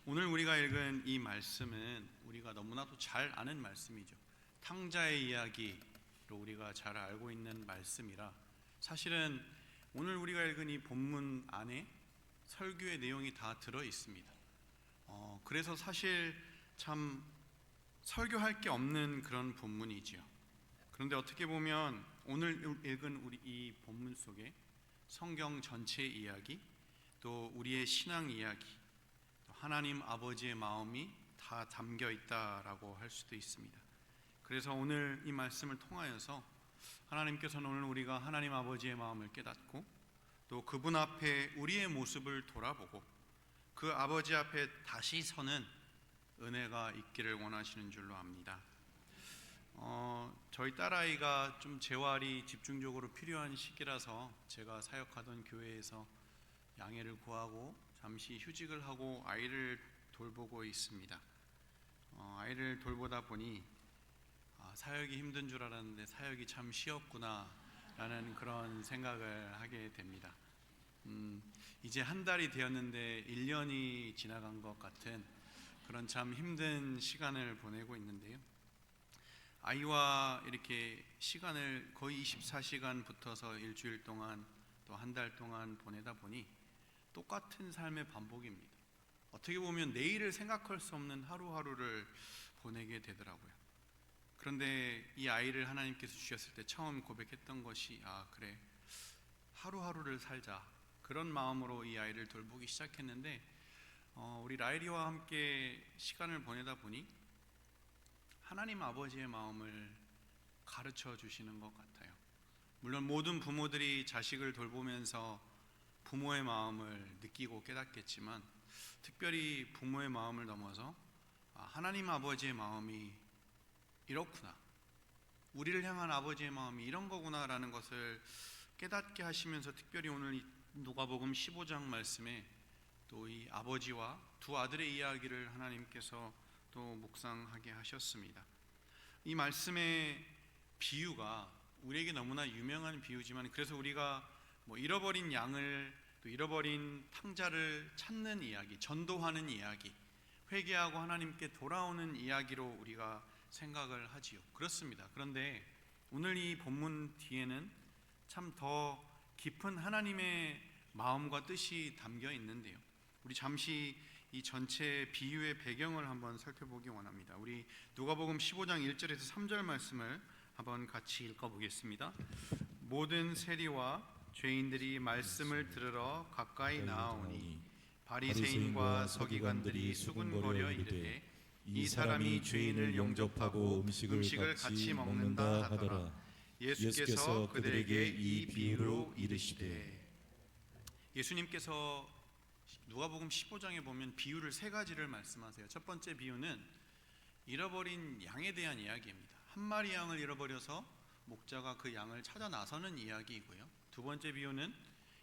오늘 우리가 읽은 이 말씀은 우리가 너무나도 잘 아는 말씀이죠. 탕자의 이야기로 우리가 잘 알고 있는 말씀이라 사실은 오늘 우리가 읽은 이 본문 안에 설교의 내용이 다 들어 있습니다. 그래서 사실 참 설교할 게 없는 그런 본문이지요. 그런데 어떻게 보면 오늘 읽은 우리 이 본문 속에 성경 전체 이야기, 또 우리의 신앙 이야기, 또 하나님 아버지의 마음이 다 담겨 있다라고 할 수도 있습니다. 그래서 오늘 이 말씀을 통하여서 하나님께서는 오늘 우리가 하나님 아버지의 마음을 깨닫고 또 그분 앞에 우리의 모습을 돌아보고 그 아버지 앞에 다시 서는 은혜가 있기를 원하시는 줄로 압니다. 저희 딸아이가 좀 재활이 집중적으로 필요한 시기라서 제가 사역하던 교회에서 양해를 구하고 잠시 휴직을 하고 아이를 돌보고 있습니다. 아이를 돌보다 보니 사역이 힘든 줄 알았는데 사역이 참 쉬웠구나 라는 그런 생각을 하게 됩니다. 이제 한 달이 되었는데 1년이 지나간 것 같은 그런 참 힘든 시간을 보내고 있는데요. 아이와 이렇게 시간을 거의 24시간 붙어서 일주일 동안 또 한 달 동안 보내다 보니 똑같은 삶의 반복입니다. 어떻게 보면 내일을 생각할 수 없는 하루하루를 보내게 되더라고요. 그런데 이 아이를 하나님께서 주셨을 때 처음 고백했던 것이 그래, 하루하루를 살자, 그런 마음으로 이 아이를 돌보기 시작했는데 우리 라일이와 함께 시간을 보내다 보니 하나님 아버지의 마음을 가르쳐 주시는 것 같아요. 물론 모든 부모들이 자식을 돌보면서 부모의 마음을 느끼고 깨닫겠지만 특별히 부모의 마음을 넘어서 하나님 아버지의 마음이 이렇구나, 우리를 향한 아버지의 마음이 이런 거구나 라는 것을 깨닫게 하시면서 특별히 오늘 이 누가복음 15장 말씀에 또 이 아버지와 두 아들의 이야기를 하나님께서 또 묵상하게 하셨습니다. 이 말씀의 비유가 우리에게 너무나 유명한 비유지만 그래서 우리가 잃어버린 양을 또 잃어버린 탕자를 찾는 이야기, 전도하는 이야기, 회개하고 하나님께 돌아오는 이야기로 우리가 생각을 하지요. 그렇습니다. 그런데 오늘 이 본문 뒤에는 참 더 깊은 하나님의 마음과 뜻이 담겨 있는데요. 우리 잠시 이 전체 비유의 배경을 한번 살펴보기 원합니다. 우리 누가복음 15장 1절에서 3절 말씀을 한번 같이 읽어보겠습니다. 모든 세리와 죄인들이 말씀을 들으러 가까이 나아오니 바리새인과 서기관들이 수군거려 이르되 이 사람이 죄인을 영접하고 음식을 같이 먹는다 하더라. 예수께서 그들에게 이 비유로 이르시되, 예수님께서 누가복음 15장에 보면 비유를 세 가지를 말씀하세요. 첫 번째 비유는 잃어버린 양에 대한 이야기입니다. 한 마리 양을 잃어버려서 목자가 그 양을 찾아 나서는 이야기이고요. 두 번째 비유는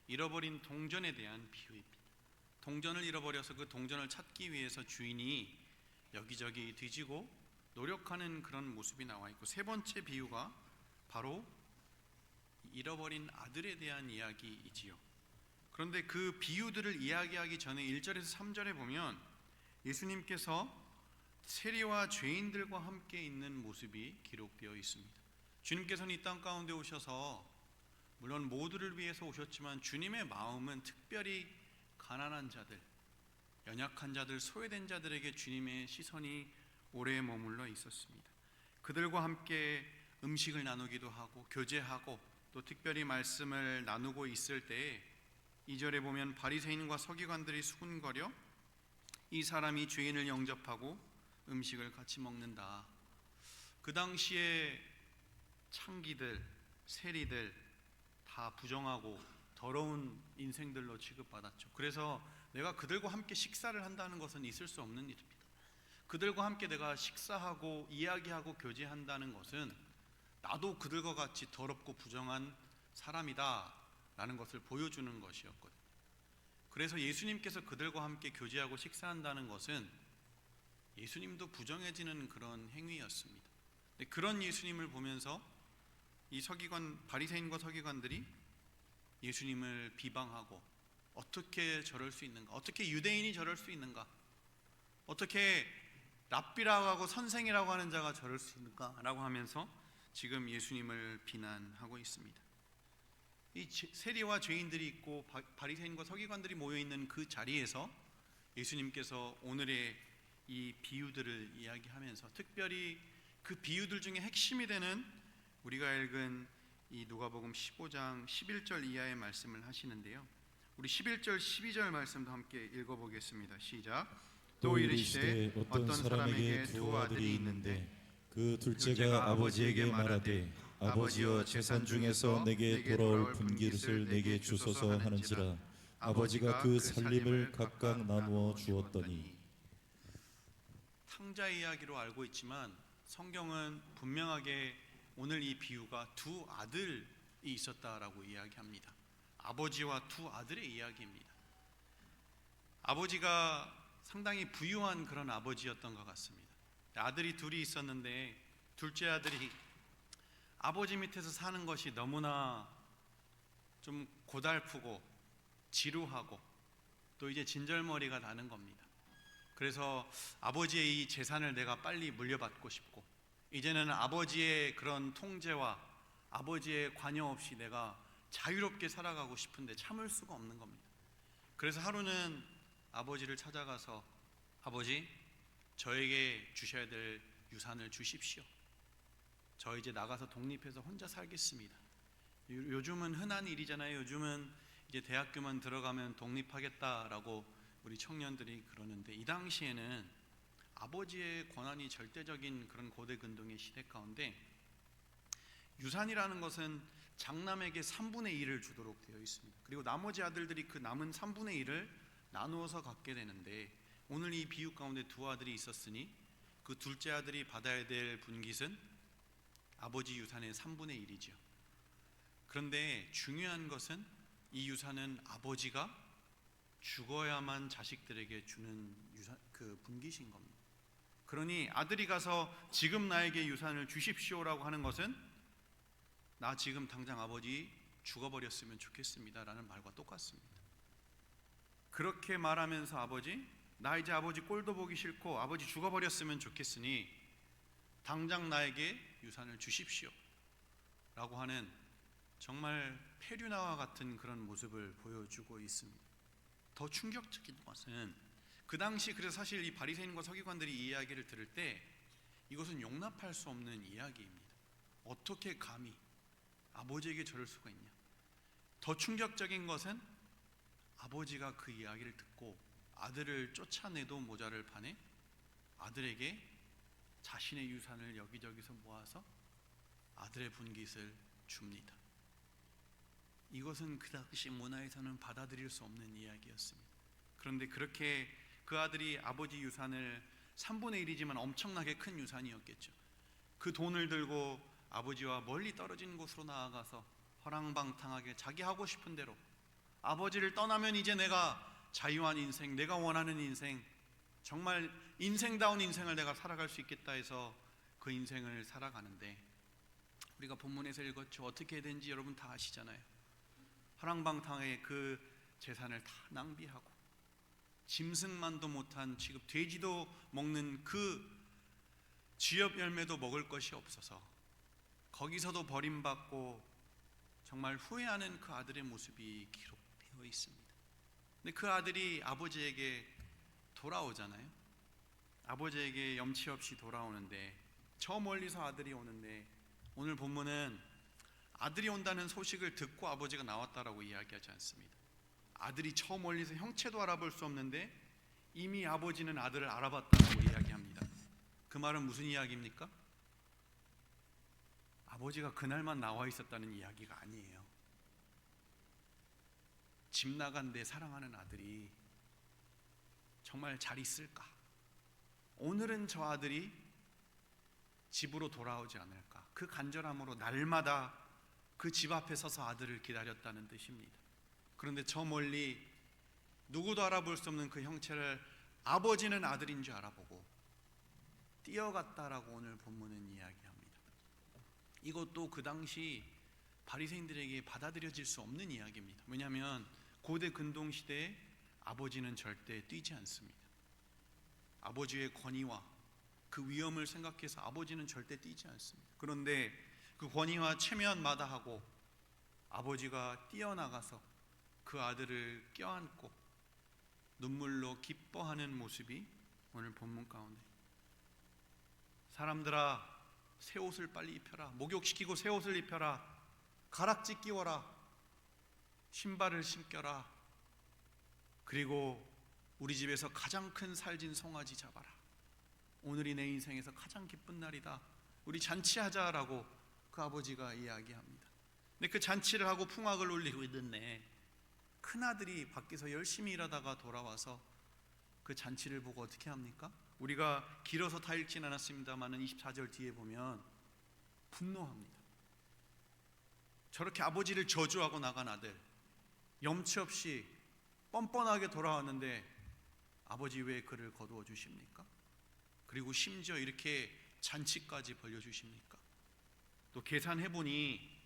잃어버린 동전에 대한 비유입니다. 동전을 잃어버려서 그 동전을 찾기 위해서 주인이 여기저기 뒤지고 노력하는 그런 모습이 나와 있고, 세 번째 비유가 바로 잃어버린 아들에 대한 이야기이지요. 그런데 그 비유들을 이야기하기 전에 1절에서 3절에 보면 예수님께서 세리와 죄인들과 함께 있는 모습이 기록되어 있습니다. 주님께서는 이 땅 가운데 오셔서 물론 모두를 위해서 오셨지만 주님의 마음은 특별히 가난한 자들, 연약한 자들, 소외된 자들에게 주님의 시선이 오래 머물러 있었습니다. 그들과 함께 음식을 나누기도 하고 교제하고 또 특별히 말씀을 나누고 있을 때에 2절에 보면 바리새인과 서기관들이 수군거려 이 사람이 죄인을 영접하고 음식을 같이 먹는다. 그 당시에 창기들, 세리들 다 부정하고 더러운 인생들로 취급받았죠. 그래서 내가 그들과 함께 식사를 한다는 것은 있을 수 없는 일입니다. 그들과 함께 내가 식사하고 이야기하고 교제한다는 것은 나도 그들과 같이 더럽고 부정한 사람이다 라는 것을 보여주는 것이었거든요. 그래서 예수님께서 그들과 함께 교제하고 식사한다는 것은 예수님도 부정해지는 그런 행위였습니다. 그런 예수님을 보면서 이 바리새인과 서기관들이 예수님을 비방하고 어떻게 저럴 수 있는가, 어떻게 유대인이 저럴 수 있는가, 어떻게 랍비라고 하고 선생이라고 하는 자가 저럴 수 있는가라고 하면서 지금 예수님을 비난하고 있습니다. 이 세리와 죄인들이 있고 바리새인과 서기관들이 모여 있는 그 자리에서 예수님께서 오늘의 이 비유들을 이야기하면서 특별히 그 비유들 중에 핵심이 되는 우리가 읽은 이 누가복음 15장 11절 이하의 말씀을 하시는데요. 우리 11절 12절 말씀도 함께 읽어보겠습니다. 시작. 또 이르시되 어떤 사람에게 두 아들이 있는데 그 둘째가 아버지에게 말하되 아버지여 재산 중에서 내게 돌아올 분깃을 내게 주소서 하는지라 아버지가 그 살림을 각각 나누어 주었더니. 탕자 이야기로 알고 있지만 성경은 분명하게 오늘 이 비유가 두 아들이 있었다라고 이야기합니다. 아버지와 두 아들의 이야기입니다. 아버지가 상당히 부유한 그런 아버지였던 것 같습니다. 아들이 둘이 있었는데 둘째 아들이 아버지 밑에서 사는 것이 너무나 좀 고달프고 지루하고 또 이제 진절머리가 나는 겁니다. 그래서 아버지의 이 재산을 내가 빨리 물려받고 싶고 이제는 아버지의 그런 통제와 아버지의 관여 없이 내가 자유롭게 살아가고 싶은데 참을 수가 없는 겁니다. 그래서 하루는 아버지를 찾아가서 아버지, 저에게 주셔야 될 유산을 주십시오. 저 이제 나가서 독립해서 혼자 살겠습니다. 요즘은 흔한 일이잖아요. 요즘은 이제 대학교만 들어가면 독립하겠다라고 우리 청년들이 그러는데 이 당시에는 아버지의 권한이 절대적인 그런 고대 근동의 시대 가운데 유산이라는 것은 장남에게 3분의 1을 주도록 되어 있습니다. 그리고 나머지 아들들이 그 남은 3분의 1을 나누어서 갖게 되는데 오늘 이 비유 가운데 두 아들이 있었으니 그 둘째 아들이 받아야 될 분깃은 아버지 유산의 3분의 1이죠. 그런데 중요한 것은 이 유산은 아버지가 죽어야만 자식들에게 주는 유산, 그 분깃인 겁니다. 그러니 아들이 가서 지금 나에게 유산을 주십시오라고 하는 것은 나 지금 당장 아버지 죽어버렸으면 좋겠습니다 라는 말과 똑같습니다. 그렇게 말하면서 아버지, 나 이제 아버지 꼴도 보기 싫고 아버지 죽어버렸으면 좋겠으니 당장 나에게 유산을 주십시오 라고 하는 정말 페류나와 같은 그런 모습을 보여주고 있습니다. 더 충격적인 것은 그 당시 그래서 사실 이 바리새인과 서기관들이 이 이야기를 들을 때 이것은 용납할 수 없는 이야기입니다. 어떻게 감히 아버지에게 저럴 수가 있냐. 더 충격적인 것은 아버지가 그 이야기를 듣고 아들을 쫓아내도 모자를 파내 아들에게 자신의 유산을 여기저기서 모아서 아들의 분깃을 줍니다. 이것은 그 당시 문화에서는 받아들일 수 없는 이야기였습니다. 그런데 그렇게 그 아들이 아버지 유산을 3분의 1이지만 엄청나게 큰 유산이었겠죠. 그 돈을 들고 아버지와 멀리 떨어진 곳으로 나아가서 허랑방탕하게 자기 하고 싶은 대로 아버지를 떠나면 이제 내가 자유한 인생, 내가 원하는 인생, 정말 인생다운 인생을 내가 살아갈 수 있겠다 해서 그 인생을 살아가는데 우리가 본문에서 읽었죠. 어떻게 된지 여러분 다 아시잖아요. 허랑방탕하게 그 재산을 다 낭비하고 짐승만도 못한 취급 돼지도 먹는 그 쥐엽 열매도 먹을 것이 없어서 거기서도 버림받고 정말 후회하는 그 아들의 모습이 기록되어 있습니다. 근데 그 아들이 아버지에게 돌아오잖아요. 아버지에게 염치 없이 돌아오는데 저 멀리서 아들이 오는데 오늘 본문은 아들이 온다는 소식을 듣고 아버지가 나왔다라고 이야기하지 않습니다. 아들이 저 멀리서 형체도 알아볼 수 없는데 이미 아버지는 아들을 알아봤다고 이야기합니다. 그 말은 무슨 이야기입니까? 아버지가 그날만 나와 있었다는 이야기가 아니에요. 집 나간 내 사랑하는 아들이 정말 잘 있을까? 오늘은 저 아들이 집으로 돌아오지 않을까? 그 간절함으로 날마다 그 집 앞에 서서 아들을 기다렸다는 뜻입니다. 그런데 저 멀리 누구도 알아볼 수 없는 그 형체를 아버지는 아들인 줄 알아보고 뛰어갔다라고 오늘 본문은 이야기합니다. 이것도 그 당시 바리새인들에게 받아들여질 수 없는 이야기입니다. 왜냐하면 고대 근동 시대에 아버지는 절대 뛰지 않습니다. 아버지의 권위와 그 위험을 생각해서 아버지는 절대 뛰지 않습니다. 그런데 그 권위와 체면마다하고 아버지가 뛰어나가서 그 아들을 껴안고 눈물로 기뻐하는 모습이 오늘 본문 가운데, 사람들아 새 옷을 빨리 입혀라, 목욕시키고 새 옷을 입혀라, 가락지 끼워라, 신발을 신겨라, 그리고 우리 집에서 가장 큰 살진 송아지 잡아라, 오늘이 내 인생에서 가장 기쁜 날이다, 우리 잔치하자라고 그 아버지가 이야기합니다. 근데 그 잔치를 하고 풍악을 울리고 있는데 큰아들이 밖에서 열심히 일하다가 돌아와서 그 잔치를 보고 어떻게 합니까? 우리가 길어서 다 읽진 않았습니다만 24절 뒤에 보면 분노합니다. 저렇게 아버지를 저주하고 나간 아들, 염치 없이 뻔뻔하게 돌아왔는데 아버지 왜 그를 거두어 주십니까? 그리고 심지어 이렇게 잔치까지 벌려주십니까? 또 계산해보니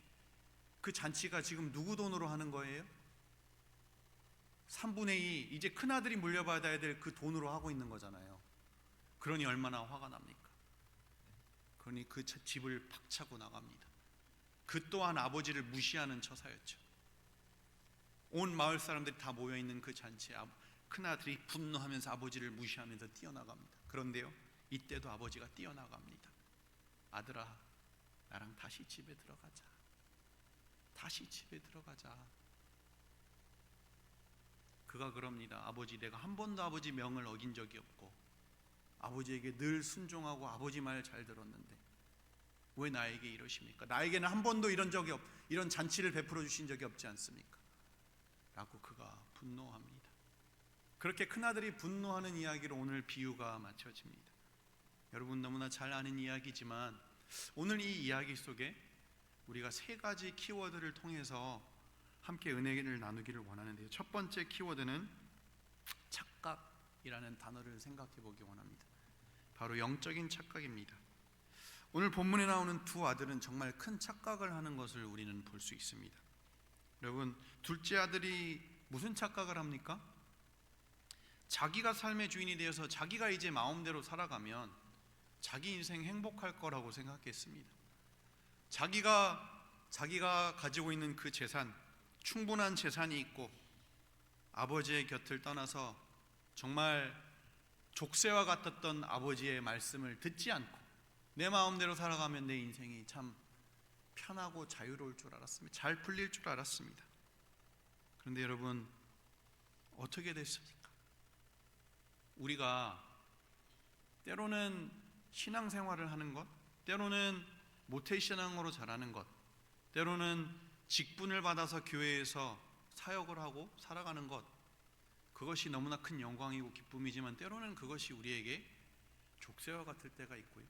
그 잔치가 지금 누구 돈으로 하는 거예요? 3분의 2, 이제 큰아들이 물려받아야 될 그 돈으로 하고 있는 거잖아요. 그러니 얼마나 화가 납니까? 그러니 그 집을 박차고 나갑니다. 그 또한 아버지를 무시하는 처사였죠. 온 마을 사람들이 다 모여있는 그 잔치에 큰아들이 분노하면서 아버지를 무시하면서 뛰어나갑니다. 그런데요, 이때도 아버지가 뛰어나갑니다. 아들아, 나랑 다시 집에 들어가자. 다시 집에 들어가자. 그가 그럽니다. 아버지, 내가 한 번도 아버지 명을 어긴 적이 없고 아버지에게 늘 순종하고 아버지 말 잘 들었는데 왜 나에게 이러십니까? 나에게는 한 번도 이런 잔치를 베풀어 주신 적이 없지 않습니까? 라고 그가 분노합니다. 그렇게 큰아들이 분노하는 이야기로 오늘 비유가 마쳐집니다. 여러분 너무나 잘 아는 이야기지만 오늘 이 이야기 속에 우리가 세 가지 키워드를 통해서 함께 은혜를 나누기를 원하는데요. 첫 번째 키워드는 착각이라는 단어를 생각해 보기 원합니다. 바로 영적인 착각입니다. 오늘 본문에 나오는 두 아들은 정말 큰 착각을 하는 것을 우리는 볼 수 있습니다. 여러분, 둘째 아들이 무슨 착각을 합니까? 자기가 삶의 주인이 되어서 자기가 이제 마음대로 살아가면 자기 인생 행복할 거라고 생각했습니다. 자기가 가지고 있는 그 재산, 충분한 재산이 있고 아버지의 곁을 떠나서 정말 족쇄와 같았던 아버지의 말씀을 듣지 않고 내 마음대로 살아가면 내 인생이 참 편하고 자유로울 줄 알았습니다. 잘 풀릴 줄 알았습니다. 그런데 여러분, 어떻게 됐습니까? 우리가 때로는 신앙생활을 하는 것, 때로는 모태신앙으로 자라는 것, 때로는 직분을 받아서 교회에서 사역을 하고 살아가는 것, 그것이 너무나 큰 영광이고 기쁨이지만 때로는 그것이 우리에게 족쇄와 같을 때가 있고요,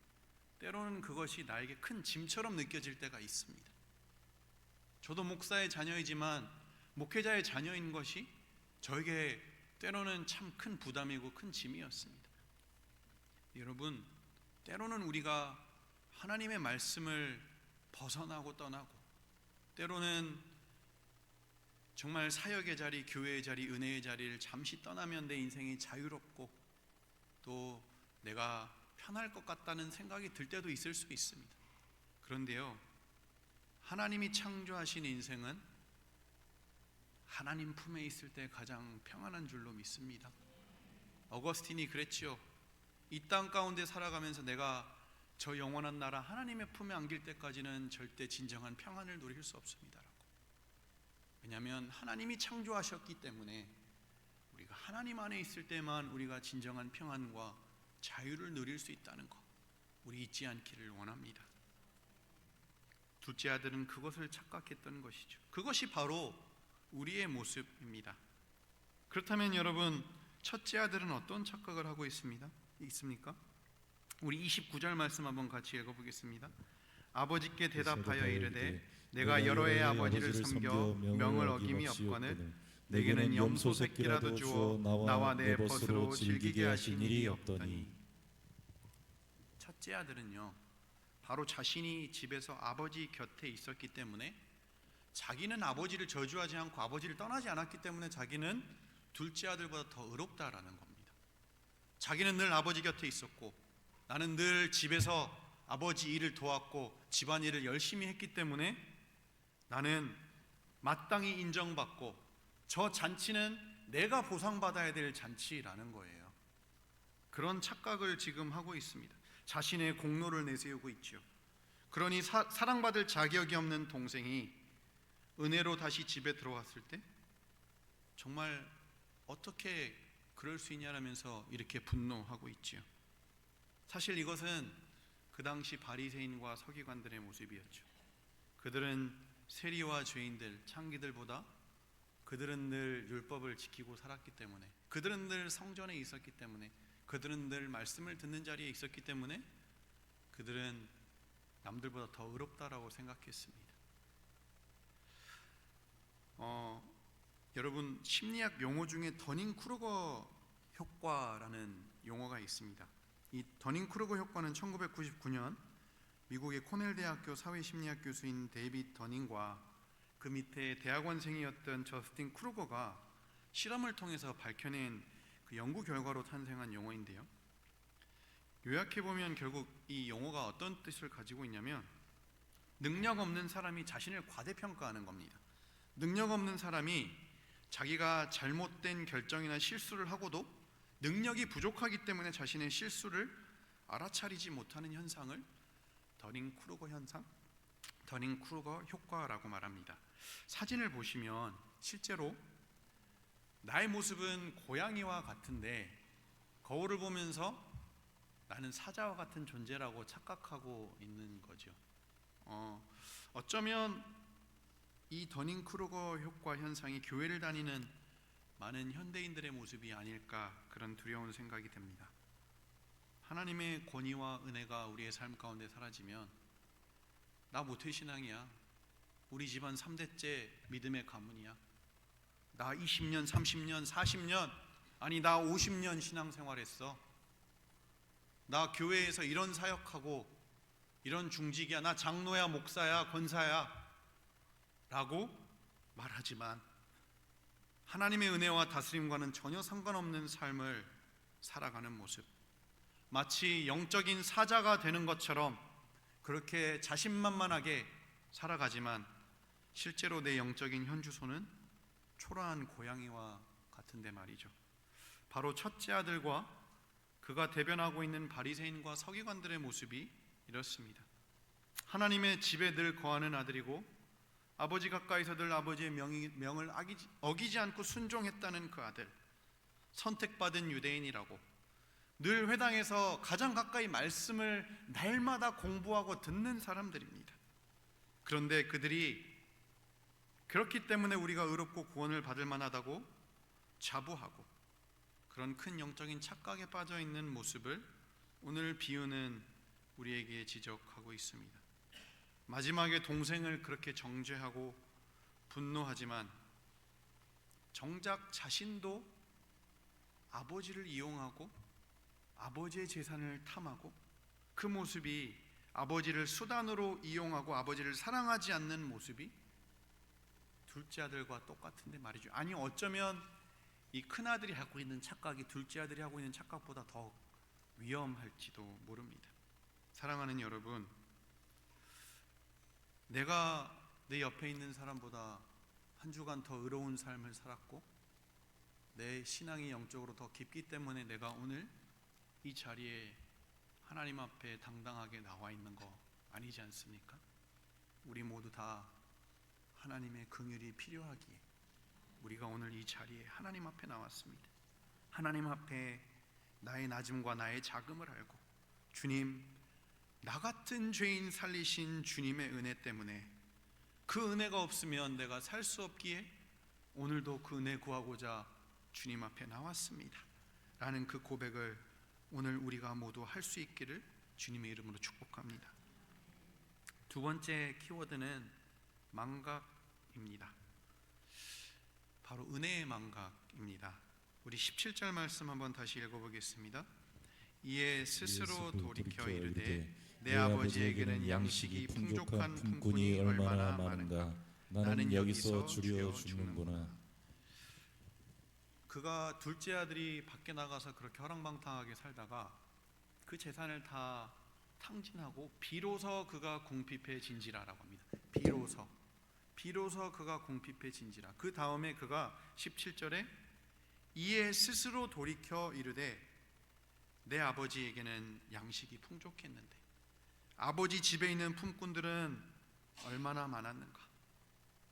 때로는 그것이 나에게 큰 짐처럼 느껴질 때가 있습니다. 저도 목사의 자녀이지만 목회자의 자녀인 것이 저에게 때로는 참 큰 부담이고 큰 짐이었습니다. 여러분, 때로는 우리가 하나님의 말씀을 벗어나고 떠나고 때로는 정말 사역의 자리, 교회의 자리, 은혜의 자리를 잠시 떠나면 내 인생이 자유롭고 또 내가 편할 것 같다는 생각이 들 때도 있을 수 있습니다. 그런데요, 하나님이 창조하신 인생은 하나님 품에 있을 때 가장 평안한 줄로 믿습니다. 어거스틴이 그랬지요. 이 땅 가운데 살아가면서 내가 저 영원한 나라 하나님의 품에 안길 때까지는 절대 진정한 평안을 누릴 수 없습니다라고. 왜냐하면 하나님이 창조하셨기 때문에 우리가 하나님 안에 있을 때만 우리가 진정한 평안과 자유를 누릴 수 있다는 것, 우리 잊지 않기를 원합니다. 둘째 아들은 그것을 착각했던 것이죠. 그것이 바로 우리의 모습입니다. 그렇다면 여러분, 첫째 아들은 어떤 착각을 하고 있습니까? 우리 29절 말씀 한번 같이 읽어보겠습니다. 아버지께 대답하여 이르되 내가 여러 해 아버지를 섬겨 명을 어김이 없거늘 내게는 염소 새끼라도 주어 나와 내 벗으로 즐기게 하신 일이 없더니. 첫째 아들은요, 바로 자신이 집에서 아버지 곁에 있었기 때문에 자기는 아버지를 저주하지 않고 아버지를 떠나지 않았기 때문에 자기는 둘째 아들보다 더 의롭다라는 겁니다. 자기는 늘 아버지 곁에 있었고 나는 늘 집에서 아버지 일을 도왔고 집안일을 열심히 했기 때문에 나는 마땅히 인정받고 저 잔치는 내가 보상받아야 될 잔치라는 거예요. 그런 착각을 지금 하고 있습니다. 자신의 공로를 내세우고 있죠. 그러니 사랑받을 자격이 없는 동생이 은혜로 다시 집에 들어왔을 때 정말 어떻게 그럴 수 있냐라면서 이렇게 분노하고 있지요. 사실 이것은 그 당시 바리새인과 서기관들의 모습이었죠. 그들은 세리와 죄인들, 창기들보다 그들은 늘 율법을 지키고 살았기 때문에, 그들은 늘 성전에 있었기 때문에, 그들은 늘 말씀을 듣는 자리에 있었기 때문에 그들은 남들보다 더 의롭다라고 생각했습니다. 여러분, 심리학 용어 중에 더닝크루거 효과라는 용어가 있습니다. 이 더닝크루거 효과는 1999년 미국의 코넬 대학교 사회심리학 교수인 데이빗 더닝과 그 밑에 대학원생이었던 저스틴 크루거가 실험을 통해서 밝혀낸 그 연구 결과로 탄생한 용어인데요. 요약해보면 결국 이 용어가 어떤 뜻을 가지고 있냐면 능력 없는 사람이 자신을 과대평가하는 겁니다. 능력 없는 사람이 자기가 잘못된 결정이나 실수를 하고도 능력이 부족하기 때문에 자신의 실수를 알아차리지 못하는 현상을 더닝크루거 현상, 더닝크루거 효과라고 말합니다. 사진을 보시면 실제로 나의 모습은 고양이와 같은데 거울을 보면서 나는 사자와 같은 존재라고 착각하고 있는 거죠. 어쩌면 이 더닝크루거 효과 현상이 교회를 다니는 많은 현대인들의 모습이 아닐까, 그런 두려운 생각이 듭니다. 하나님의 권위와 은혜가 우리의 삶 가운데 사라지면 나 모태신앙이야, 우리 집안 3대째 믿음의 가문이야, 나 20년, 30년, 40년, 아니 나 50년 신앙생활했어, 나 교회에서 이런 사역하고 이런 중직이야, 나 장로야, 목사야, 권사야 라고 말하지만 하나님의 은혜와 다스림과는 전혀 상관없는 삶을 살아가는 모습, 마치 영적인 사자가 되는 것처럼 그렇게 자신만만하게 살아가지만 실제로 내 영적인 현주소는 초라한 고양이와 같은데 말이죠. 바로 첫째 아들과 그가 대변하고 있는 바리새인과 서기관들의 모습이 이렇습니다. 하나님의 집에 늘 거하는 아들이고 아버지 가까이서 늘 아버지의 명을 어기지 않고 순종했다는 그 아들, 선택받은 유대인이라고 늘 회당에서 가장 가까이 말씀을 날마다 공부하고 듣는 사람들입니다. 그런데 그들이 그렇기 때문에 우리가 의롭고 구원을 받을 만하다고 자부하고 그런 큰 영적인 착각에 빠져 있는 모습을 오늘 비유는 우리에게 지적하고 있습니다. 마지막에 동생을 그렇게 정죄하고 분노하지만 정작 자신도 아버지를 이용하고 아버지의 재산을 탐하고 그 모습이 아버지를 수단으로 이용하고 아버지를 사랑하지 않는 모습이 둘째 아들과 똑같은데 말이죠. 아니 어쩌면 이 큰아들이 하고 있는 착각이 둘째 아들이 하고 있는 착각보다 더 위험할지도 모릅니다. 사랑하는 여러분, 내가 내 옆에 있는 사람보다 한 주간 더 의로운 삶을 살았고 내 신앙이 영적으로 더 깊기 때문에 내가 오늘 이 자리에 하나님 앞에 당당하게 나와 있는 거 아니지 않습니까? 우리 모두 다 하나님의 긍휼이 필요하기에 우리가 오늘 이 자리에 하나님 앞에 나왔습니다. 하나님 앞에 나의 낮음과 나의 작음을 알고 주님, 나 같은 죄인 살리신 주님의 은혜 때문에 그 은혜가 없으면 내가 살 수 없기에 오늘도 그 은혜 구하고자 주님 앞에 나왔습니다 라는 그 고백을 오늘 우리가 모두 할 수 있기를 주님의 이름으로 축복합니다. 두 번째 키워드는 망각입니다. 바로 은혜의 망각입니다. 우리 17절 말씀 한번 다시 읽어보겠습니다. 이에 스스로 돌이켜 이르되 내 아버지에게는 양식이 풍족한 품꾼이 얼마나 많은가, 나는 여기서 줄여 죽는구나. 그가 둘째 아들이 밖에 나가서 그렇게 허랑방탕하게 살다가 그 재산을 다 탕진하고 비로소 그가 궁핍해진지라라고 합니다. 비로소 그가 궁핍해진지라. 그 다음에 그가 17절에 이에 스스로 돌이켜 이르되 내 아버지에게는 양식이 풍족했는데 아버지 집에 있는 품꾼들은 얼마나 많았는가.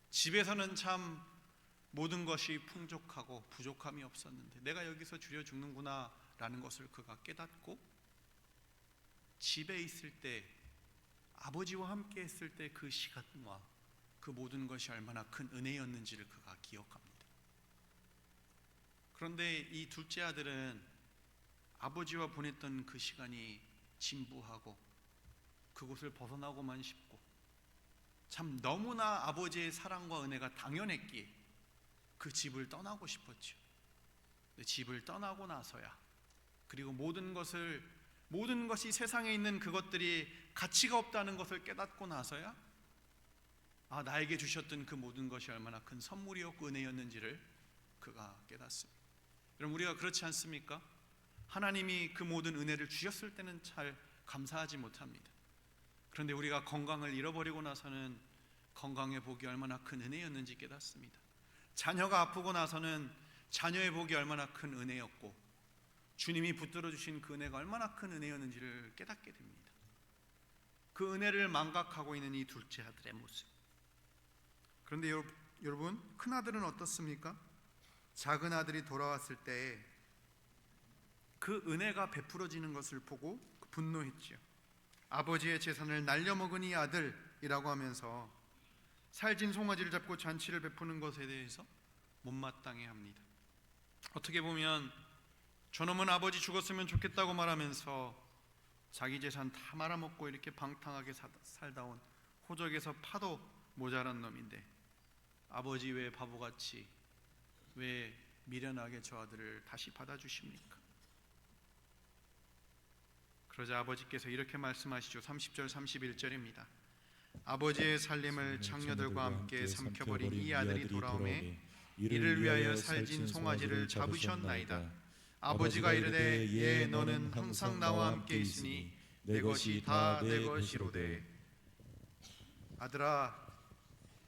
집에서는 참 모든 것이 풍족하고 부족함이 없었는데 내가 여기서 줄여 죽는구나 라는 것을 그가 깨닫고 집에 있을 때 아버지와 함께 했을 때 그 시간과 그 모든 것이 얼마나 큰 은혜였는지를 그가 기억합니다. 그런데 이 둘째 아들은 아버지와 보냈던 그 시간이 진부하고 그곳을 벗어나고만 싶고 참 너무나 아버지의 사랑과 은혜가 당연했기에 그 집을 떠나고 싶었죠. 근데 집을 떠나고 나서야, 그리고 모든 것이 세상에 있는 그것들이 가치가 없다는 것을 깨닫고 나서야 나에게 주셨던 그 모든 것이 얼마나 큰 선물이었고 은혜였는지를 그가 깨닫습니다. 여러분, 우리가 그렇지 않습니까? 하나님이 그 모든 은혜를 주셨을 때는 잘 감사하지 못합니다. 그런데 우리가 건강을 잃어버리고 나서는 건강의 복이 얼마나 큰 은혜였는지 깨닫습니다. 자녀가 아프고 나서는 자녀의 복이 얼마나 큰 은혜였고 주님이 붙들어 주신 그 은혜가 얼마나 큰 은혜였는지를 깨닫게 됩니다. 그 은혜를 망각하고 있는 이 둘째 아들의 모습. 그런데 여러분, 큰 아들은 어떻습니까? 작은 아들이 돌아왔을 때 그 은혜가 베풀어지는 것을 보고 분노했지요. 아버지의 재산을 날려먹은 이 아들이라고 하면서 살진 송아지를 잡고 잔치를 베푸는 것에 대해서 못마땅해 합니다. 어떻게 보면 저놈은 아버지 죽었으면 좋겠다고 말하면서 자기 재산 다 말아먹고 이렇게 방탕하게 살다 온 호적에서 파도 모자란 놈인데 아버지 왜 바보같이 왜 미련하게 저 아들을 다시 받아주십니까? 그러자 아버지께서 이렇게 말씀하시죠. 30절 31절입니다. 아버지의 살림을 장녀들과 함께 삼켜버린 이 아들이 돌아오매 이를 위하여 살진 송아지를 잡으셨나이다. 아버지가 이르되 예 너는 항상 나와 함께 있으니 내 것이 다 내 것이로되. 아들아,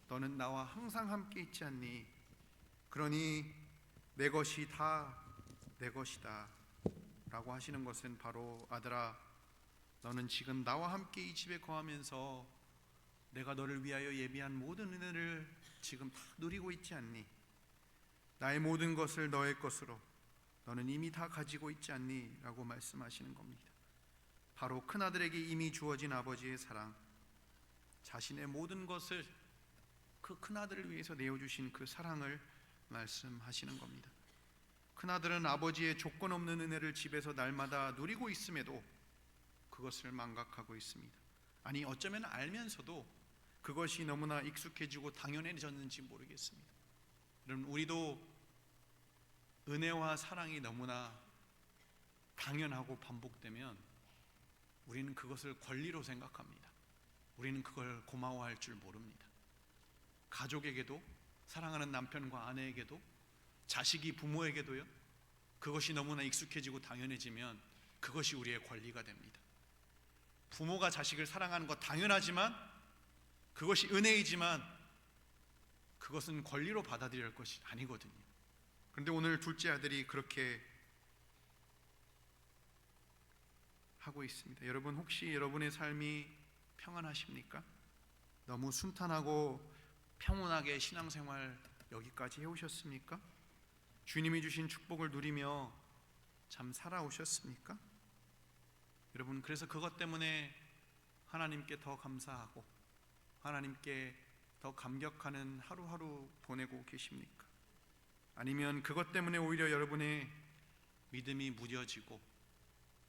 너는 나와 항상 함께 있지 않니? 그러니 내 것이 다 내 것이다 라고 하시는 것은 바로 아들아, 너는 지금 나와 함께 이 집에 거하면서 내가 너를 위하여 예비한 모든 은혜를 지금 다 누리고 있지 않니? 나의 모든 것을 너의 것으로 너는 이미 다 가지고 있지 않니? 라고 말씀하시는 겁니다. 바로 큰아들에게 이미 주어진 아버지의 사랑, 자신의 모든 것을 그 큰아들을 위해서 내어주신 그 사랑을 말씀하시는 겁니다. 큰아들은 아버지의 조건 없는 은혜를 집에서 날마다 누리고 있음에도 그것을 망각하고 있습니다. 아니, 어쩌면 알면서도 그것이 너무나 익숙해지고 당연해졌는지 모르겠습니다. 여러분, 우리도 은혜와 사랑이 너무나 당연하고 반복되면 우리는 그것을 권리로 생각합니다. 우리는 그걸 고마워할 줄 모릅니다. 가족에게도, 사랑하는 남편과 아내에게도, 자식이 부모에게도요, 그것이 너무나 익숙해지고 당연해지면 그것이 우리의 권리가 됩니다. 부모가 자식을 사랑하는 것 당연하지만 그것이 은혜이지만 그것은 권리로 받아들일 것이 아니거든요. 그런데 오늘 둘째 아들이 그렇게 하고 있습니다. 여러분, 혹시 여러분의 삶이 평안하십니까? 너무 순탄하고 평온하게 신앙생활 여기까지 해오셨습니까? 주님이 주신 축복을 누리며 참 살아오셨습니까? 여러분, 그래서 그것 때문에 하나님께 더 감사하고 하나님께 더 감격하는 하루하루 보내고 계십니까? 아니면 그것 때문에 오히려 여러분의 믿음이 무뎌지고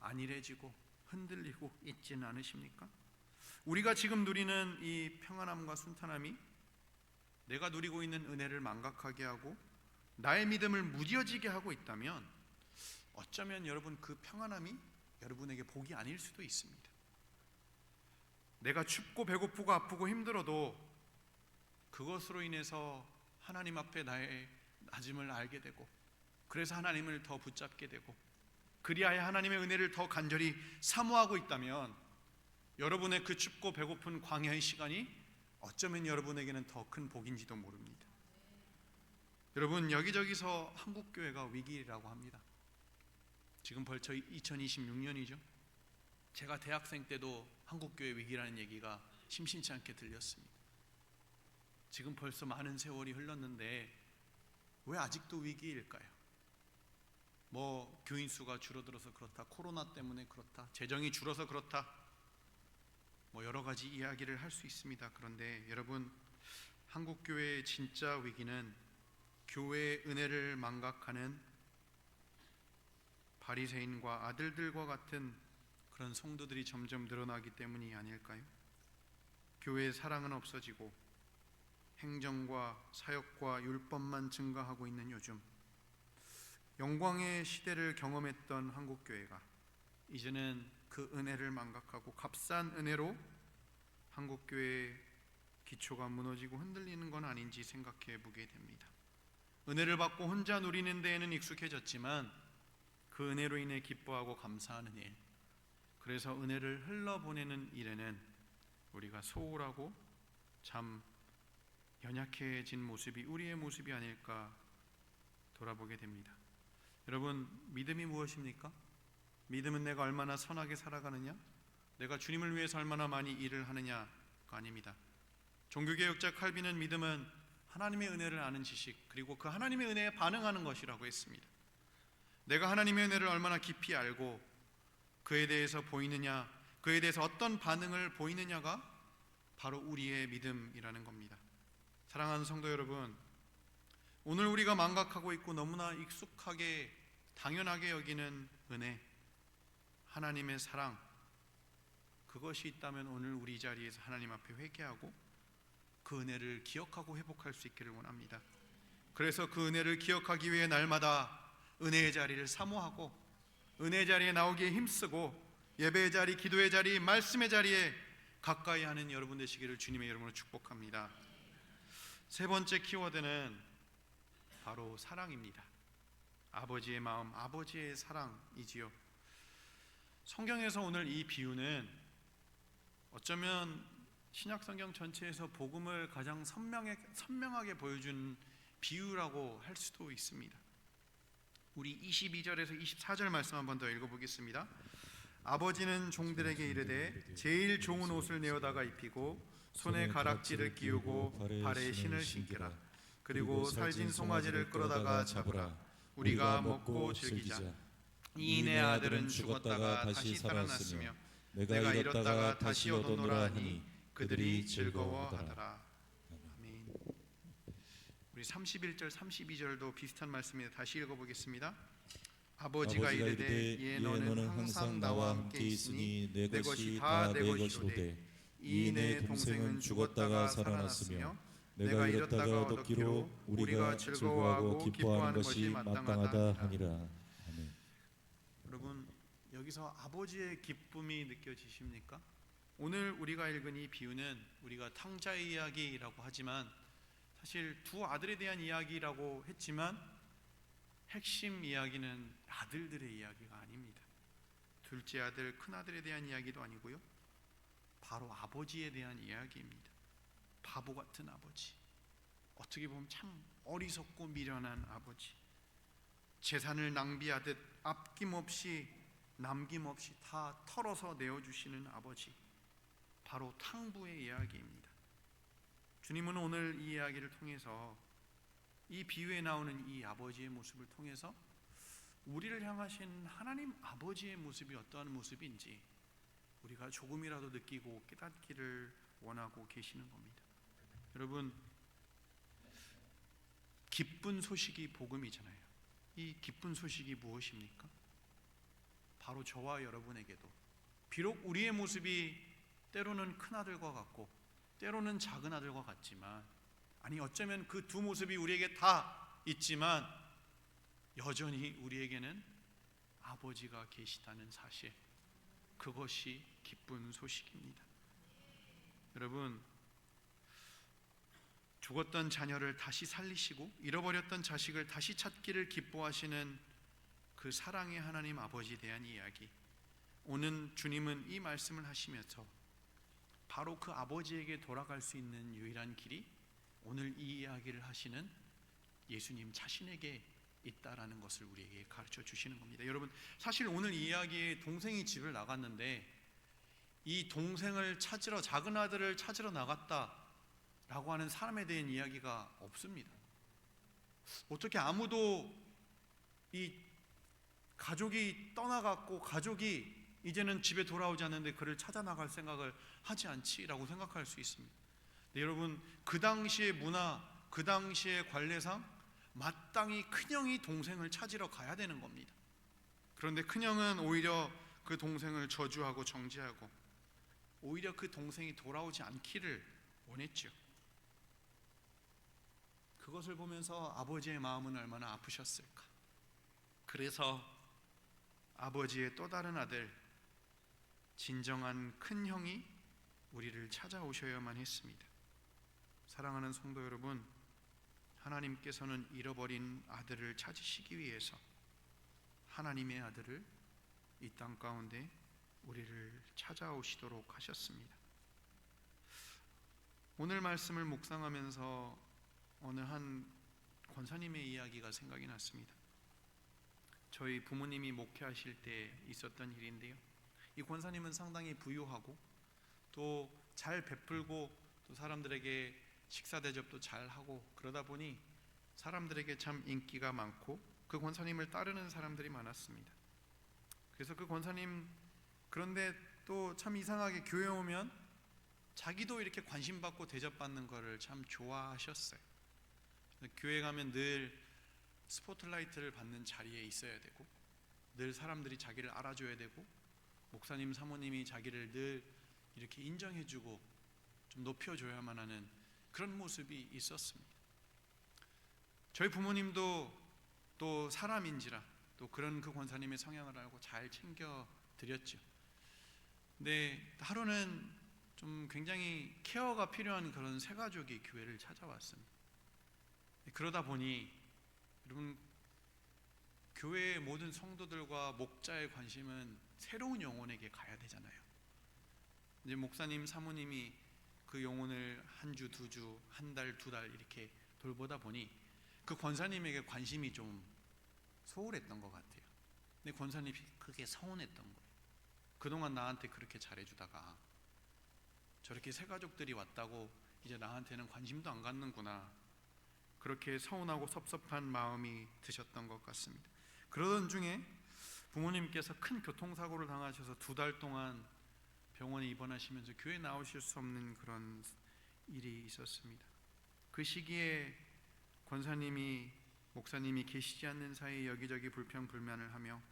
안일해지고 흔들리고 있지는 않으십니까? 우리가 지금 누리는 이 평안함과 순탄함이 내가 누리고 있는 은혜를 망각하게 하고 나의 믿음을 무뎌지게 하고 있다면 어쩌면 여러분, 그 평안함이 여러분에게 복이 아닐 수도 있습니다. 내가 춥고 배고프고 아프고 힘들어도 그것으로 인해서 하나님 앞에 나의 낮음을 알게 되고 그래서 하나님을 더 붙잡게 되고 그리하여 하나님의 은혜를 더 간절히 사모하고 있다면 여러분의 그 춥고 배고픈 광야의 시간이 어쩌면 여러분에게는 더 큰 복인지도 모릅니다. 여러분, 여기저기서 한국교회가 위기라고 합니다. 지금 벌써 2026년이죠. 제가 대학생 때도 한국교회 위기라는 얘기가 심심치 않게 들렸습니다. 지금 벌써 많은 세월이 흘렀는데 왜 아직도 위기일까요? 뭐 교인 수가 줄어들어서 그렇다, 코로나 때문에 그렇다, 재정이 줄어서 그렇다, 뭐 여러 가지 이야기를 할 수 있습니다. 그런데 여러분, 한국교회의 진짜 위기는 교회의 은혜를 망각하는 바리새인과 아들들과 같은 그런 성도들이 점점 늘어나기 때문이 아닐까요? 교회의 사랑은 없어지고 행정과 사역과 율법만 증가하고 있는 요즘, 영광의 시대를 경험했던 한국교회가 이제는 그 은혜를 망각하고 값싼 은혜로 한국교회의 기초가 무너지고 흔들리는 건 아닌지 생각해 보게 됩니다. 은혜를 받고 혼자 누리는 데에는 익숙해졌지만 그 은혜로 인해 기뻐하고 감사하는 일, 그래서 은혜를 흘러보내는 일에는 우리가 소홀하고 참 연약해진 모습이 우리의 모습이 아닐까 돌아보게 됩니다. 여러분, 믿음이 무엇입니까? 믿음은 내가 얼마나 선하게 살아가느냐, 내가 주님을 위해서 얼마나 많이 일을 하느냐가 아닙니다. 종교개혁자 칼빈은 믿음은 하나님의 은혜를 아는 지식, 그리고 그 하나님의 은혜에 반응하는 것이라고 했습니다. 내가 하나님의 은혜를 얼마나 깊이 알고 그에 대해서 보이느냐, 그에 대해서 어떤 반응을 보이느냐가 바로 우리의 믿음이라는 겁니다. 사랑하는 성도 여러분, 오늘 우리가 망각하고 있고 너무나 익숙하게 당연하게 여기는 은혜, 하나님의 사랑, 그것이 있다면 오늘 우리 자리에서 하나님 앞에 회개하고 그 은혜를 기억하고 회복할 수 있기를 원합니다. 그래서 그 은혜를 기억하기 위해 날마다 은혜의 자리를 사모하고 은혜의 자리에 나오기에 힘쓰고 예배의 자리, 기도의 자리, 말씀의 자리에 가까이 하는 여러분 되시기를 주님의 이름으로 축복합니다. 세 번째 키워드는 바로 사랑입니다. 아버지의 마음, 아버지의 사랑이지요. 성경에서 오늘 이 비유는 어쩌면 신약 성경 전체에서 복음을 가장 선명하게 보여준 비유라고 할 수도 있습니다. 우리 22절에서 24절 말씀 한 번 더 읽어보겠습니다. 아버지는 종들에게 이르되 제일 좋은 옷을 내어다가 입히고 손에 가락지를 끼우고 발에 신을 신기라. 그리고 살진 송아지를 끌어다가 잡으라. 우리가 먹고 즐기자. 이 내 아들은 죽었다가 다시 살아났으며 내가 잃었다가 다시 얻었노라 하니 그들이 즐거워하더라. 아멘. 우리 31절 32절도 비슷한 말씀입니다. 다시 읽어보겠습니다. 아버지가 이르되 예 너는 항상 나와 함께 있으니 내 것이 다 내 것이로되 이 내 동생은 죽었다가 살아났으며 내가 잃었다가 얻었기로 우리가 즐거워하고 기뻐하는 것이 마땅하다 하니라. 아멘. 여러분, 여기서 아버지의 기쁨이 느껴지십니까? 오늘 우리가 읽은 이 비유는 우리가 탕자의 이야기라고 하지만 사실 두 아들에 대한 이야기라고 했지만 핵심 이야기는 아들들의 이야기가 아닙니다. 둘째 아들, 큰 아들에 대한 이야기도 아니고요, 바로 아버지에 대한 이야기입니다. 바보 같은 아버지, 어떻게 보면 참 어리석고 미련한 아버지, 재산을 낭비하듯 아낌없이 남김없이 다 털어서 내어주시는 아버지, 바로 탕부의 이야기입니다. 주님은 오늘 이 이야기를 통해서, 이 비유에 나오는 이 아버지의 모습을 통해서 우리를 향하신 하나님 아버지의 모습이 어떠한 모습인지 우리가 조금이라도 느끼고 깨닫기를 원하고 계시는 겁니다. 여러분, 기쁜 소식이 복음이잖아요. 이 기쁜 소식이 무엇입니까? 바로 저와 여러분에게도 비록 우리의 모습이 때로는 큰 아들과 같고 때로는 작은 아들과 같지만, 아니 어쩌면 그 두 모습이 우리에게 다 있지만 여전히 우리에게는 아버지가 계시다는 사실, 그것이 기쁜 소식입니다. 여러분, 죽었던 자녀를 다시 살리시고 잃어버렸던 자식을 다시 찾기를 기뻐하시는 그 사랑의 하나님 아버지에 대한 이야기. 오늘 주님은 이 말씀을 하시면서 바로 그 아버지에게 돌아갈 수 있는 유일한 길이 오늘 이 이야기를 하시는 예수님 자신에게 있다라는 것을 우리에게 가르쳐 주시는 겁니다. 여러분, 사실 오늘 이 이야기에 동생이 집을 나갔는데 이 동생을 찾으러, 작은 아들을 찾으러 나갔다라고 하는 사람에 대한 이야기가 없습니다. 어떻게 아무도 이 가족이 떠나갔고 가족이 이제는 집에 돌아오지 않는데 그를 찾아 나갈 생각을 하지 않지라고 생각할 수 있습니다. 네, 여러분, 그 당시의 문화, 그 당시의 관례상 마땅히 큰형이 동생을 찾으러 가야 되는 겁니다. 그런데 큰형은 오히려 그 동생을 저주하고 정죄하고 오히려 그 동생이 돌아오지 않기를 원했죠. 그것을 보면서 아버지의 마음은 얼마나 아프셨을까. 그래서 아버지의 또 다른 아들, 진정한 큰형이 우리를 찾아오셔야만 했습니다. 사랑하는 성도 여러분, 하나님께서는 잃어버린 아들을 찾으시기 위해서 하나님의 아들을 이 땅 가운데 우리를 찾아오시도록 하셨습니다. 오늘 말씀을 묵상하면서 어느 한 권사님의 이야기가 생각이 났습니다. 저희 부모님이 목회하실 때 있었던 일인데요, 이 권사님은 상당히 부유하고 또 잘 베풀고 또 사람들에게 식사 대접도 잘 하고 그러다 보니 사람들에게 참 인기가 많고 그 권사님을 따르는 사람들이 많았습니다. 그래서 그 권사님, 그런데 또 참 이상하게 교회 오면 자기도 이렇게 관심받고 대접받는 거를 참 좋아하셨어요. 교회 가면 늘 스포트라이트를 받는 자리에 있어야 되고 늘 사람들이 자기를 알아줘야 되고 목사님, 사모님이 자기를 늘 이렇게 인정해주고 좀 높여줘야만 하는 그런 모습이 있었습니다. 저희 부모님도 또 사람인지라 또 그런 그 권사님의 성향을 알고 잘 챙겨드렸죠. 근데 하루는 좀 굉장히 케어가 필요한 그런 세 가족이 교회를 찾아왔습니다. 그러다 보니 여러분, 교회의 모든 성도들과 목자의 관심은 새로운 영혼에게 가야 되잖아요. 이제 목사님, 사모님이 그 영혼을 한 주, 두 주, 한 달, 두 달 이렇게 돌보다 보니 그 권사님에게 관심이 좀 소홀했던 것 같아요. 근데 권사님이 그게 서운했던 거예요. 그동안 나한테 그렇게 잘해주다가 저렇게 새 가족들이 왔다고 이제 나한테는 관심도 안 갖는구나, 그렇게 서운하고 섭섭한 마음이 드셨던 것 같습니다. 그러던 중에 부모님께서 큰 교통사고를 당하셔서 2달 동안 병원에 입원하시면서 교회 나오실 수 없는 그런 일이 있었습니다. 그 시기에 권사님이, 목사님이 계시지 않는 사이에 여기저기 불평불만을 하며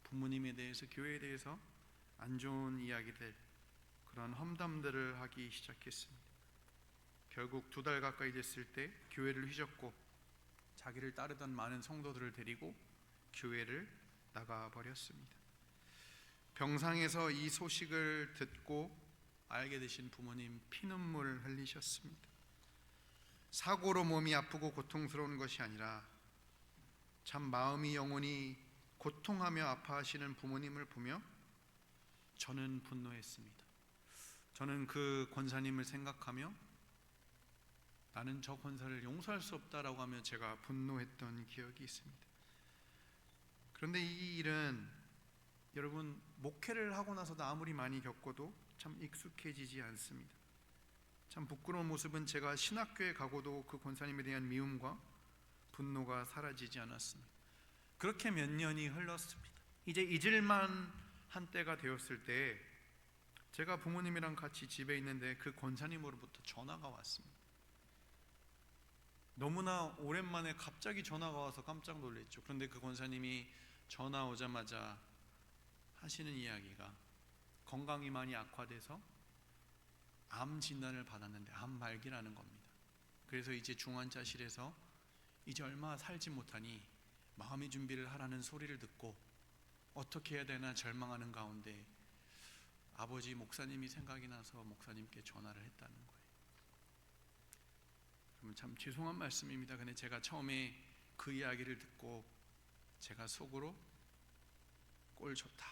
부모님에 대해서, 교회에 대해서 안 좋은 이야기들, 그런 험담들을 하기 시작했습니다. 결국 2달 가까이 됐을 때 교회를 휘젓고 자기를 따르던 많은 성도들을 데리고 교회를 나가버렸습니다. 병상에서 이 소식을 듣고 알게 되신 부모님 피눈물 흘리셨습니다. 사고로 몸이 아프고 고통스러운 것이 아니라 참 마음이 영혼이 고통하며 아파하시는 부모님을 보며 저는 분노했습니다. 저는 그 권사님을 생각하며 나는 저 권사를 용서할 수 없다라고 하며 제가 분노했던 기억이 있습니다. 그런데 이 일은 여러분, 목회를 하고 나서도 아무리 많이 겪어도 참 익숙해지지 않습니다. 참 부끄러운 모습은 제가 신학교에 가고도 그 권사님에 대한 미움과 분노가 사라지지 않았습니다. 그렇게 몇 년이 흘렀습니다. 이제 잊을만 한 때가 되었을 때 제가 부모님이랑 같이 집에 있는데 그 권사님으로부터 전화가 왔습니다. 너무나 오랜만에 갑자기 전화가 와서 깜짝 놀랐죠. 그런데 그 권사님이 전화 오자마자 하시는 이야기가 건강이 많이 악화돼서 암 진단을 받았는데 암 말기라는 겁니다. 그래서 이제 중환자실에서 이제 얼마 살지 못하니 마음의 준비를 하라는 소리를 듣고 어떻게 해야 되나 절망하는 가운데 아버지 목사님이 생각이 나서 목사님께 전화를 했다는 거예요. 참 죄송한 말씀입니다. 근데 제가 처음에 그 이야기를 듣고 제가 속으로 꼴 좋다,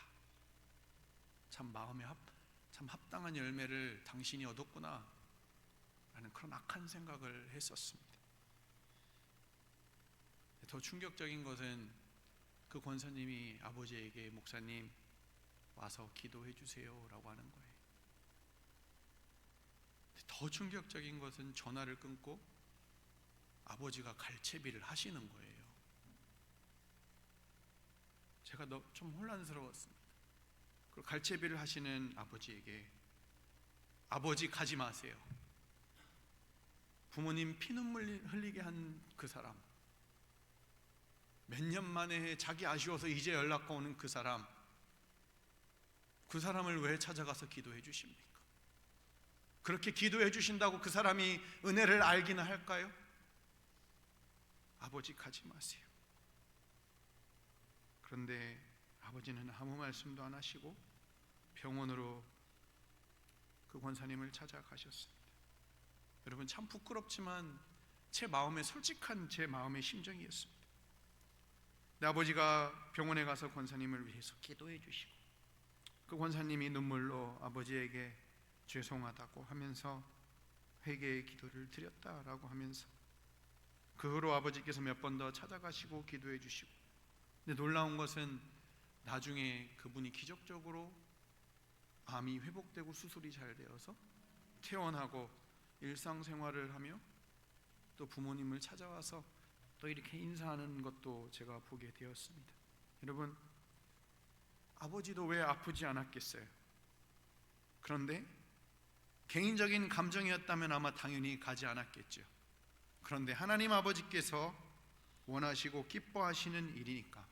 참 마음에 참 합당한 열매를 당신이 얻었구나 라는 그런 악한 생각을 했었습니다. 더 충격적인 것은 그 권사님이 아버지에게 목사님 와서 기도해 주세요 라고 하는 거예요. 더 충격적인 것은 전화를 끊고 아버지가 갈채비를 하시는 거예요. 제가 좀 혼란스러웠습니다. 그리고 갈채비를 하시는 아버지에게 아버지 가지 마세요. 부모님 피눈물 흘리게 한 그 사람, 몇 년 만에 자기 아쉬워서 이제 연락가 오는 그 사람을 왜 찾아가서 기도해 주십니까? 그렇게 기도해 주신다고 그 사람이 은혜를 알기는 할까요? 아버지 가지 마세요. 그런데 아버지는 아무 말씀도 안 하시고 병원으로 그 권사님을 찾아가셨습니다. 여러분, 참 부끄럽지만 제 마음에 솔직한 제 마음의 심정이었습니다. 내 아버지가 병원에 가서 권사님을 위해서 기도해 주시고 그 권사님이 눈물로 아버지에게 죄송하다고 하면서 회개의 기도를 드렸다라고 하면서 그 후로 아버지께서 몇 번 더 찾아가시고 기도해 주시고, 근데 놀라운 것은 나중에 그분이 기적적으로 암이 회복되고 수술이 잘 되어서 퇴원하고 일상생활을 하며 또 부모님을 찾아와서 또 이렇게 인사하는 것도 제가 보게 되었습니다. 여러분, 아버지도 왜 아프지 않았겠어요? 그런데 개인적인 감정이었다면 아마 당연히 가지 않았겠죠. 그런데 하나님 아버지께서 원하시고 기뻐하시는 일이니까,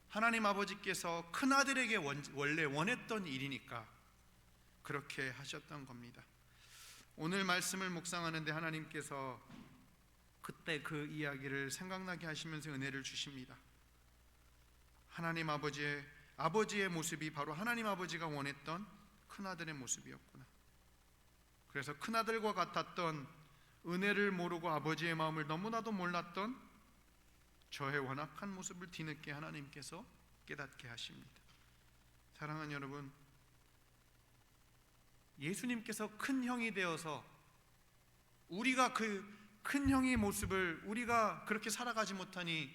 하나님 아버지께서 큰아들에게 원래 원했던 일이니까 그렇게 하셨던 겁니다. 오늘 말씀을 묵상하는데 하나님께서 그때 그 이야기를 생각나게 하시면서 은혜를 주십니다. 하나님 아버지의 모습이 바로 하나님 아버지가 원했던 큰아들의 모습이었구나. 그래서 큰아들과 같았던, 은혜를 모르고 아버지의 마음을 너무나도 몰랐던 저의 완악한 모습을 뒤늦게 하나님께서 깨닫게 하십니다. 사랑하는 여러분, 예수님께서 큰 형이 되어서 우리가 그 큰 형의 모습을 우리가 그렇게 살아가지 못하니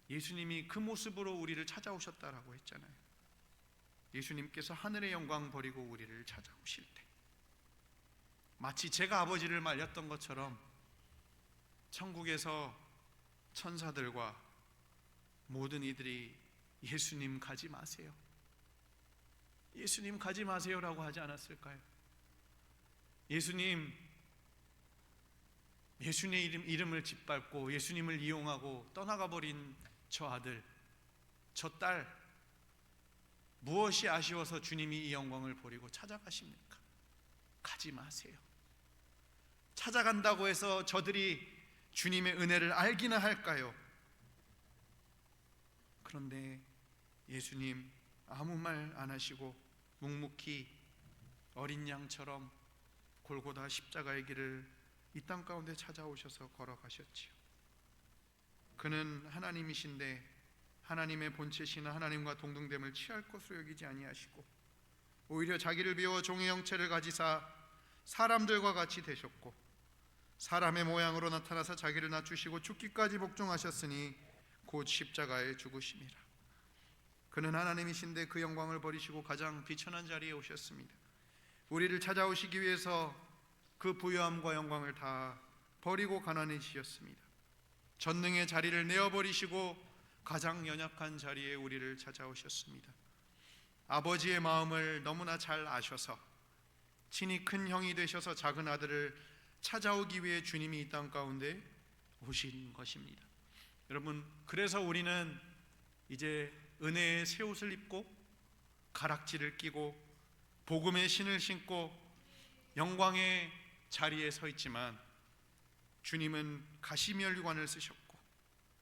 예수님이 그 모습으로 우리를 찾아오셨다라고 했잖아요. 예수님께서 하늘의 영광 버리고 우리를 찾아오실 때 마치 제가 아버지를 말렸던 것처럼 천국에서 천사들과 모든 이들이 예수님 가지 마세요, 예수님 가지 마세요라고 하지 않았을까요? 예수님의 이름을 짓밟고 예수님을 이용하고 떠나가 버린 저 아들, 저 딸, 무엇이 아쉬워서 주님이 이 영광을 버리고 찾아가십니까? 가지 마세요. 찾아간다고 해서 저들이 주님의 은혜를 알기나 할까요? 그런데 예수님 아무 말 안 하시고 묵묵히 어린 양처럼 골고다 십자가의 길을 이 땅 가운데 찾아오셔서 걸어가셨지요. 그는 하나님이신데 하나님의 본체시나 하나님과 동등됨을 취할 것으로 여기지 아니하시고 오히려 자기를 비워 종의 형체를 가지사 사람들과 같이 되셨고 사람의 모양으로 나타나서 자기를 낮추시고 죽기까지 복종하셨으니 곧 십자가에 죽으심이라. 그는 하나님이신데 그 영광을 버리시고 가장 비천한 자리에 오셨습니다. 우리를 찾아오시기 위해서 그 부요함과 영광을 다 버리고 가난해지셨습니다. 전능의 자리를 내어버리시고 가장 연약한 자리에 우리를 찾아오셨습니다. 아버지의 마음을 너무나 잘 아셔서 친히 큰 형이 되셔서 작은 아들을 찾아오기 위해 주님이 이 땅 가운데 오신 것입니다. 여러분, 그래서 우리는 이제 은혜의 새 옷을 입고 가락지를 끼고 복음의 신을 신고 영광의 자리에 서 있지만 주님은 가시면류관을 쓰셨고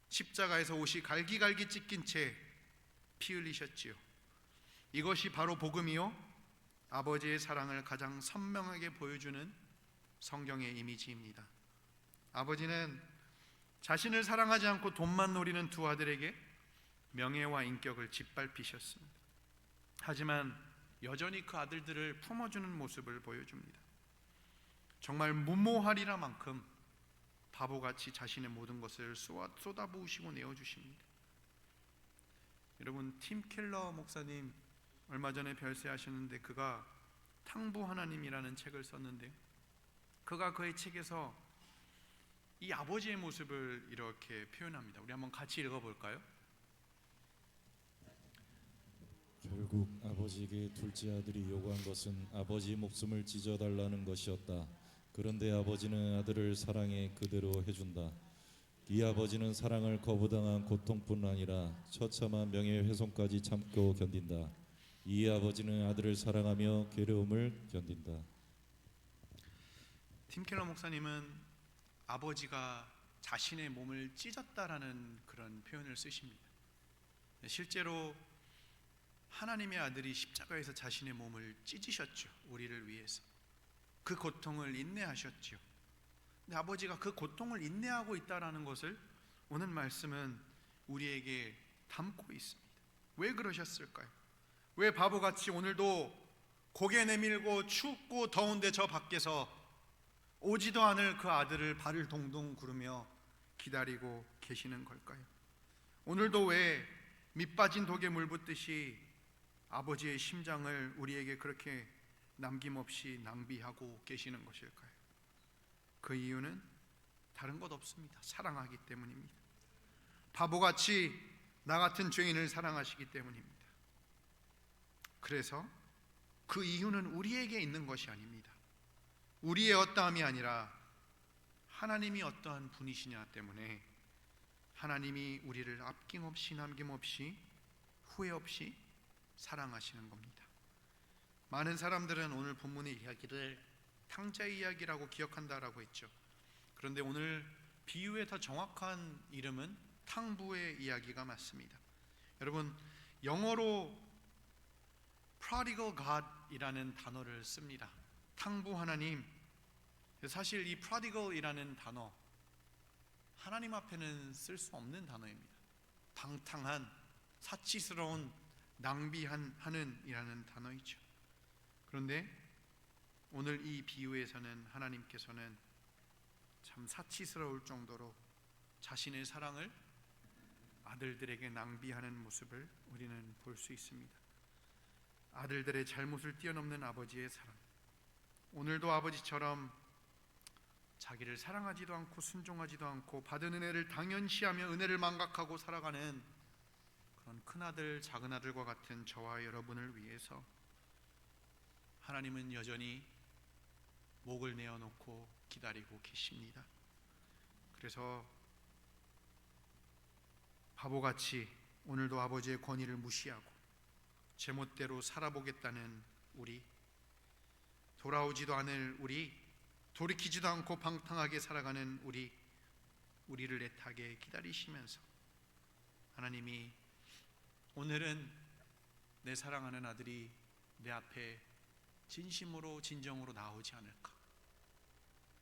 십자가에서 옷이 갈기갈기 찢긴 채 피 흘리셨지요. 이것이 바로 복음이요 아버지의 사랑을 가장 선명하게 보여주는 성경의 이미지입니다. 아버지는 자신을 사랑하지 않고 돈만 노리는 두 아들에게 명예와 인격을 짓밟히셨습니다. 하지만 여전히 그 아들들을 품어주는 모습을 보여줍니다. 정말 무모하리라 만큼 바보같이 자신의 모든 것을 쏟아부으시고 내어주십니다. 여러분, 팀 켈러 목사님 얼마 전에 별세하셨는데 그가 탕부 하나님이라는 책을 썼는데 그가 그의 책에서 이 아버지의 모습을 이렇게 표현합니다. 우리 한번 같이 읽어볼까요? 결국 아버지에게 둘째 아들이 요구한 것은 아버지 목숨을 찢어달라는 것이었다. 그런데 아버지는 아들을 사랑해 그대로 해준다. 이 아버지는 사랑을 거부당한 고통뿐 아니라 처참한 명예훼손까지 참고 견딘다. 이 아버지는 아들을 사랑하며 괴로움을 견딘다. 팀 켈러 목사님은 아버지가 자신의 몸을 찢었다라는 그런 표현을 쓰십니다. 실제로 하나님의 아들이 십자가에서 자신의 몸을 찢으셨죠. 우리를 위해서. 그 고통을 인내하셨죠. 근데 아버지가 그 고통을 인내하고 있다라는 것을 오늘 말씀은 우리에게 담고 있습니다. 왜 그러셨을까요? 왜 바보같이 오늘도 고개 내밀고 춥고 더운데 저 밖에서 오지도 않을 그 아들을 발을 동동 구르며 기다리고 계시는 걸까요? 오늘도 왜 밑빠진 독에 물 붓듯이 아버지의 심장을 우리에게 그렇게 남김없이 낭비하고 계시는 것일까요? 그 이유는 다른 것 없습니다. 사랑하기 때문입니다. 바보같이 나 같은 죄인을 사랑하시기 때문입니다. 그래서 그 이유는 우리에게 있는 것이 아닙니다. 우리의 어떠함이 아니라 하나님이 어떠한 분이시냐 때문에 하나님이 우리를 아낌없이 남김없이 후회 없이 사랑하시는 겁니다. 많은 사람들은 오늘 본문의 이야기를 탕자의 이야기라고 기억한다라고 했죠. 그런데 오늘 비유의 더 정확한 이름은 탕부의 이야기가 맞습니다. 여러분, 영어로 prodigal God이라는 단어를 씁니다. 탕부 하나님. 사실 이 prodigal이라는 단어 하나님 앞에는 쓸 수 없는 단어입니다. 방탕한, 사치스러운, 낭비하는 이라는 단어이죠. 그런데 오늘 이 비유에서는 하나님께서는 참 사치스러울 정도로 자신의 사랑을 아들들에게 낭비하는 모습을 우리는 볼 수 있습니다. 아들들의 잘못을 뛰어넘는 아버지의 사랑. 오늘도 아버지처럼 자기를 사랑하지도 않고 순종하지도 않고 받은 은혜를 당연시하며 은혜를 망각하고 살아가는 그런 큰아들 작은아들과 같은 저와 여러분을 위해서 하나님은 여전히 목을 내어놓고 기다리고 계십니다. 그래서 바보같이 오늘도 아버지의 권위를 무시하고 제멋대로 살아보겠다는 우리, 돌아오지도 않을 우리, 돌이키지도 않고 방탕하게 살아가는 우리를 애타게 기다리시면서 하나님이 오늘은 내 사랑하는 아들이 내 앞에 진심으로 진정으로 나오지 않을까,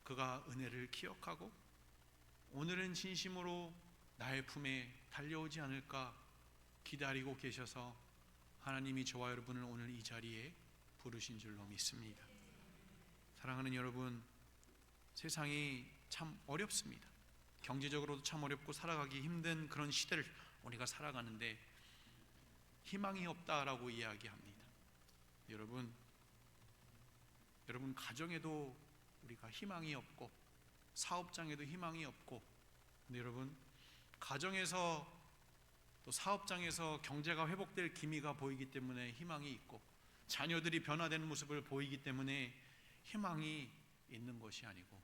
그가 은혜를 기억하고 오늘은 진심으로 나의 품에 달려오지 않을까 기다리고 계셔서 하나님이 저와 여러분을 오늘 이 자리에 부르신 줄로 믿습니다. 사랑하는 여러분, 세상이 참 어렵습니다. 경제적으로도 참 어렵고 살아가기 힘든 그런 시대를 우리가 살아가는데 희망이 없다라고 이야기합니다. 여러분 가정에도 우리가 희망이 없고 사업장에도 희망이 없고, 근데 여러분 가정에서 또 사업장에서 경제가 회복될 기미가 보이기 때문에 희망이 있고, 자녀들이 변화되는 모습을 보이기 때문에 희망이 있는 것이 아니고,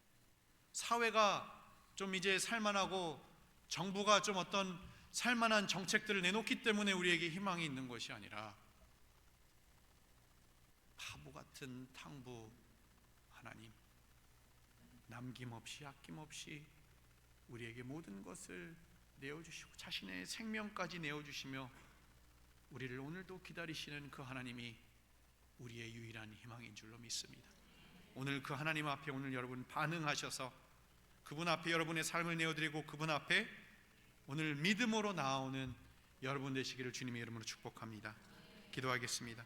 사회가 좀 이제 살만하고 정부가 좀 어떤 살만한 정책들을 내놓기 때문에 우리에게 희망이 있는 것이 아니라 바보 같은 탕부 하나님, 남김없이 아낌없이 우리에게 모든 것을 내어주시고 자신의 생명까지 내어주시며 우리를 오늘도 기다리시는 그 하나님이 우리의 유일한 희망인 줄로 믿습니다. 오늘 그 하나님 앞에 오늘 여러분 반응하셔서 그분 앞에 여러분의 삶을 내어드리고 그분 앞에 오늘 믿음으로 나아오는 여러분 되시기를 주님의 이름으로 축복합니다. 기도하겠습니다.